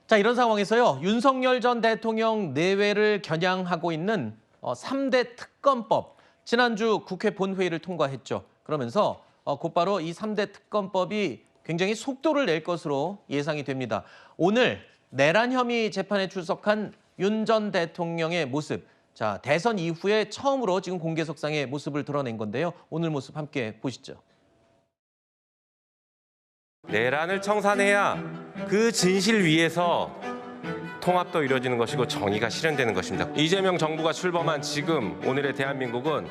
자, 이런 상황에서요. 윤석열 전 대통령 내외를 겨냥하고 있는 3대 특검법. 지난주 국회 본회의를 통과했죠. 그러면서 곧바로 이 3대 특검법이 굉장히 속도를 낼 것으로 예상이 됩니다. 오늘 내란 혐의 재판에 출석한 윤 전 대통령의 모습. 자, 대선 이후에 처음으로 지금 공개석상의 모습을 드러낸 건데요. 오늘 모습 함께 보시죠. 내란을 청산해야 그 진실 위에서 통합도 이루어지는 것이고 정의가 실현되는 것입니다. 이재명 정부가 출범한 지금 오늘의 대한민국은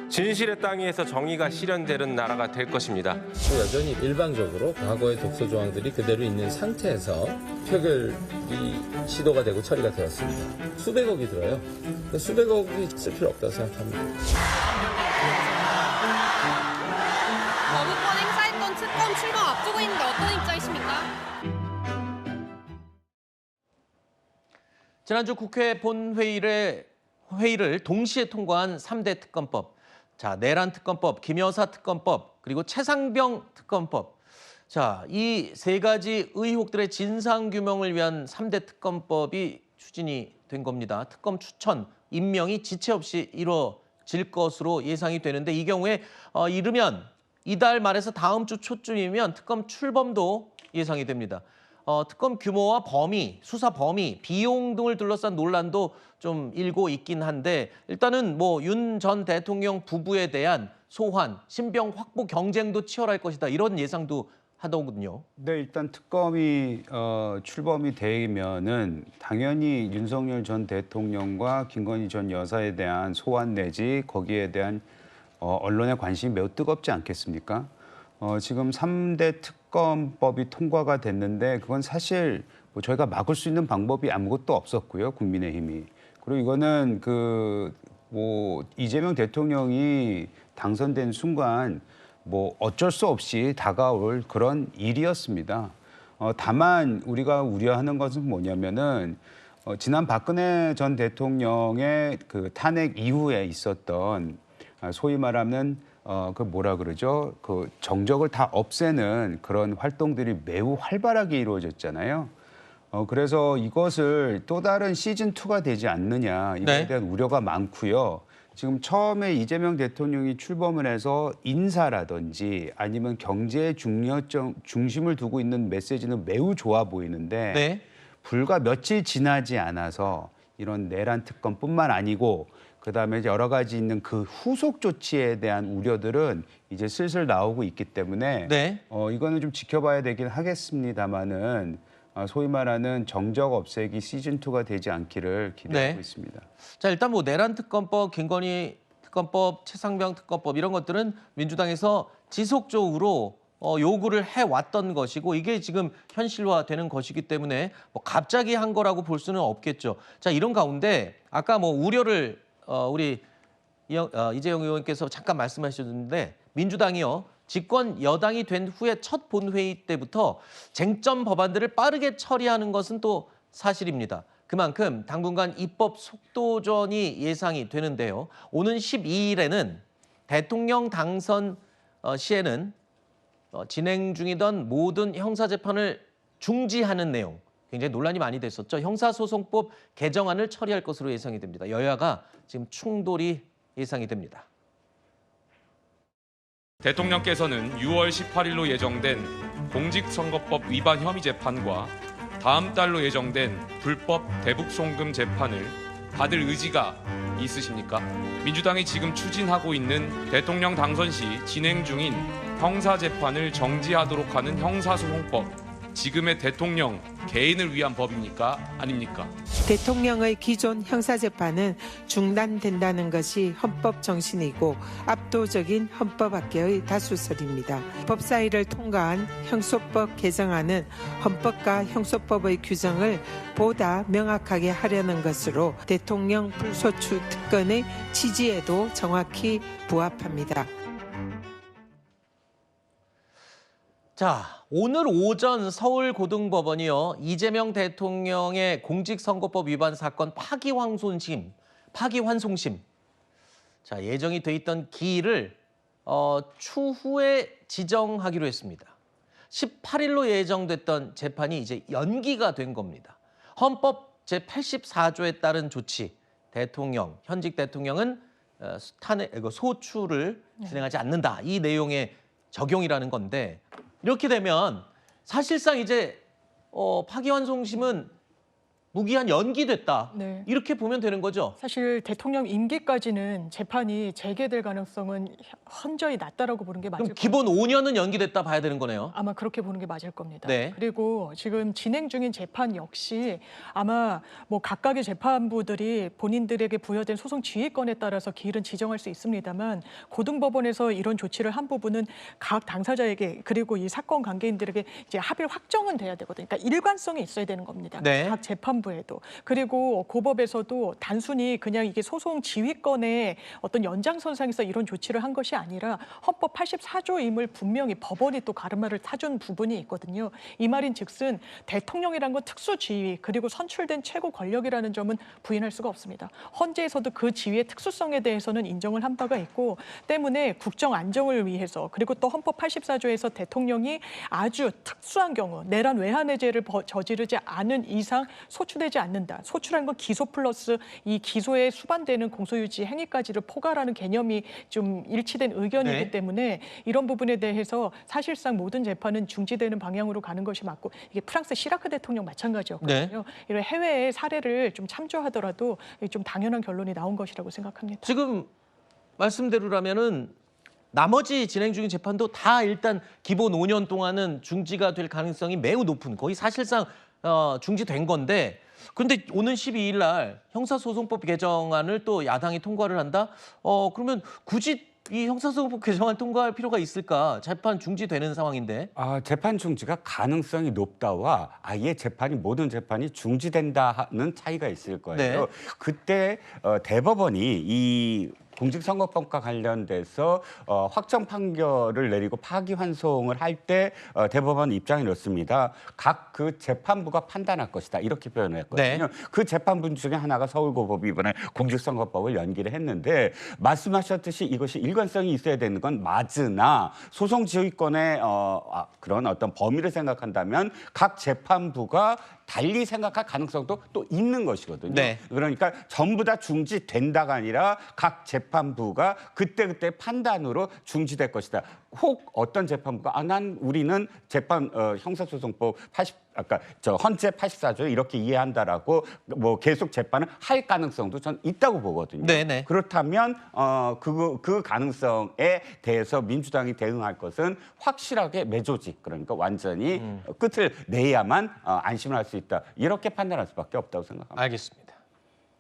진실의 땅 위에서 정의가 실현되는 나라가 될 것입니다. 여전히 일방적으로 과거의 독소 조항들이 그대로 있는 상태에서 표결이 시도가 되고 처리가 되었습니다. 수백억이 들어요. 수백억이 쓸 필요 없다고 생각합니다. 거부권 행사했던 특검 출범 앞두고 있는데 어떤 입장이십니까? 지난주 국회 본회의를 동시에 통과한 3대 특검법. 자, 내란 특검법, 김여사 특검법, 그리고 최상병 특검법. 자, 이 세 가지 의혹들의 진상 규명을 위한 3대 특검법이 추진이 된 겁니다. 특검 추천, 임명이 지체 없이 이루어질 것으로 예상이 되는데 이 경우에 이르면 이달 말에서 다음 주 초쯤이면 특검 출범도 예상이 됩니다. 특검 규모와 범위, 수사 범위, 비용 등을 둘러싼 논란도 좀 일고 있긴 한데 일단은 뭐 윤 전 대통령 부부에 대한 소환, 신병 확보 경쟁도 치열할 것이다. 이런 예상도 하더군요. 네, 일단 특검이 출범이 되면은 당연히 윤석열 전 대통령과 김건희 전 여사에 대한 소환 내지 거기에 대한 언론의 관심이 매우 뜨겁지 않겠습니까? 지금 3대 특검법이 통과가 됐는데 그건 사실 뭐 저희가 막을 수 있는 방법이 아무것도 없었고요, 국민의힘이. 그리고 이거는 이재명 대통령이 당선된 순간 뭐 어쩔 수 없이 다가올 그런 일이었습니다. 다만 우리가 우려하는 것은 뭐냐면은 지난 박근혜 전 대통령의 그 탄핵 이후에 있었던 소위 말하는 그 정적을 다 없애는 그런 활동들이 매우 활발하게 이루어졌잖아요. 그래서 이것을 또 다른 시즌2가 되지 않느냐 이거에 대한 우려가 많고요. 지금 처음에 이재명 대통령이 출범을 해서 인사라든지 아니면 경제의 중심을 두고 있는 메시지는 매우 좋아 보이는데 불과 며칠 지나지 않아서 이런 내란 특검뿐만 아니고 그다음에 여러 가지 있는 그 후속 조치에 대한 우려들은 이제 슬슬 나오고 있기 때문에 이거는 좀 지켜봐야 되긴 하겠습니다만은 소위 말하는 정적 없애기 시즌2가 되지 않기를 기대하고 있습니다. 자, 일단 뭐 내란 특검법, 김건희 특검법, 최상병 특검법 이런 것들은 민주당에서 지속적으로 요구를 해왔던 것이고 이게 지금 현실화되는 것이기 때문에 뭐 갑자기 한 거라고 볼 수는 없겠죠. 자, 이런 가운데 아까 뭐 우려를 우리 이재용 의원께서 잠깐 말씀하셨는데 민주당이요. 집권 여당이 된 후에 첫 본회의 때부터 쟁점 법안들을 빠르게 처리하는 것은 또 사실입니다. 그만큼 당분간 입법 속도전이 예상이 되는데요. 오는 12일에는 대통령 당선 시에는 진행 중이던 모든 형사재판을 중지하는 내용, 굉장히 논란이 많이 됐었죠. 형사소송법 개정안을 처리할 것으로 예상이 됩니다. 여야가 지금 충돌이 예상이 됩니다. 대통령께서는 6월 18일로 예정된 공직선거법 위반 혐의 재판과 다음 달로 예정된 불법 대북송금 재판을 받을 의지가 있으십니까? 민주당이 지금 추진하고 있는 대통령 당선 시 진행 중인 형사재판을 정지하도록 하는 형사소송법, 지금의 대통령 개인을 위한 법입니까? 아닙니까? 대통령의 기존 형사재판은 중단된다는 것이 헌법 정신이고 압도적인 헌법학계의 다수설입니다. 법사위를 통과한 형소법 개정안은 헌법과 형소법의 규정을 보다 명확하게 하려는 것으로 대통령 불소추 특권의 취지에도 정확히 부합합니다. 자, 오늘 오전 서울고등법원이요. 이재명 대통령의 공직선거법 위반 사건 파기환송심. 자, 예정이 돼 있던 기일을 추후에 지정하기로 했습니다. 18일로 예정됐던 재판이 이제 연기가 된 겁니다. 헌법 제84조에 따른 조치, 대통령, 현직 대통령은 소추를 진행하지 않는다. 이 내용의 적용이라는 건데 이렇게 되면 사실상 이제 파기환송심은 무기한 연기됐다. 네. 이렇게 보면 되는 거죠. 사실 대통령 임기까지는 재판이 재개될 가능성은 현저히 낮다라고 보는 게 맞을 그럼 겁니다. 기본 5년은 연기됐다 봐야 되는 거네요. 아마 그렇게 보는 게 맞을 겁니다. 네. 그리고 지금 진행 중인 재판 역시 아마 뭐 각각의 재판부들이 본인들에게 부여된 소송 지휘권에 따라서 기일은 지정할 수 있습니다만 고등법원에서 이런 조치를 한 부분은 각 당사자에게 그리고 이 사건 관계인들에게 이제 합의를 확정은 돼야 되거든요. 그러니까 일관성이 있어야 되는 겁니다. 네. 각 재판부에도. 그리고 고법에서도 단순히 그냥 이게 소송 지휘권의 어떤 연장선상에서 이런 조치를 한 것이 아니라 헌법 84조임을 분명히 법원이 또 가르마를 타준 부분이 있거든요. 이 말인즉슨 대통령이란 건 특수지휘 그리고 선출된 최고 권력이라는 점은 부인할 수가 없습니다. 헌재에서도 그 지위의 특수성에 대해서는 인정을 한 바가 있고 때문에 국정 안정을 위해서 그리고 또 헌법 84조에서 대통령이 아주 특수한 경우 내란 외환해제를 저지르지 않은 이상 소추되지 않는다. 소추라는 건 기소 플러스 이 기소에 수반되는 공소유지 행위까지를 포괄하는 개념이 좀 일치된 의견이기 네. 때문에 이런 부분에 대해서 사실상 모든 재판은 중지되는 방향으로 가는 것이 맞고 이게 프랑스 시라크 대통령 마찬가지였거든요. 네. 이런 해외의 사례를 좀 참조하더라도 좀 당연한 결론이 나온 것이라고 생각합니다. 지금 말씀대로라면은 나머지 진행 중인 재판도 다 일단 기본 5년 동안은 중지가 될 가능성이 매우 높은 거의 사실상 중지된 건데 근데 오는 12일 날 형사소송법 개정안을 또 야당이 통과를 한다? 그러면 굳이 이 형사소송법 개정안 통과할 필요가 있을까? 재판 중지되는 상황인데. 재판 중지가 가능성이 높다와 아예 모든 재판이 중지된다는 차이가 있을 거예요. 네. 그때 대법원이 이 공직선거법과 관련돼서 확정 판결을 내리고 파기환송을 할 때 대법원 입장이 이렇습니다. 각 그 재판부가 판단할 것이다. 이렇게 표현을 했거든요. 네. 그 재판부 중에 하나가 서울고법이 이번에 공직선거법을 연기를 했는데 말씀하셨듯이 이것이 일관성이 있어야 되는 건 맞으나 소송 지휘권의 그런 어떤 범위를 생각한다면 각 재판부가 달리 생각할 가능성도 또 있는 것이거든요. 네. 그러니까 전부 다 중지된다가 아니라 각 재판부가 그때그때 판단으로 중지될 것이다. 혹 어떤 재판부가 우리는 형사소송법 헌재 84조에 이렇게 이해한다라고 뭐 계속 재판을 할 가능성도 전 있다고 보거든요. 네네. 그렇다면 그 가능성에 대해서 민주당이 대응할 것은 확실하게 매조직 그러니까 완전히 끝을 내야만 안심을 할 수 있다. 이렇게 판단할 수밖에 없다고 생각합니다. 알겠습니다.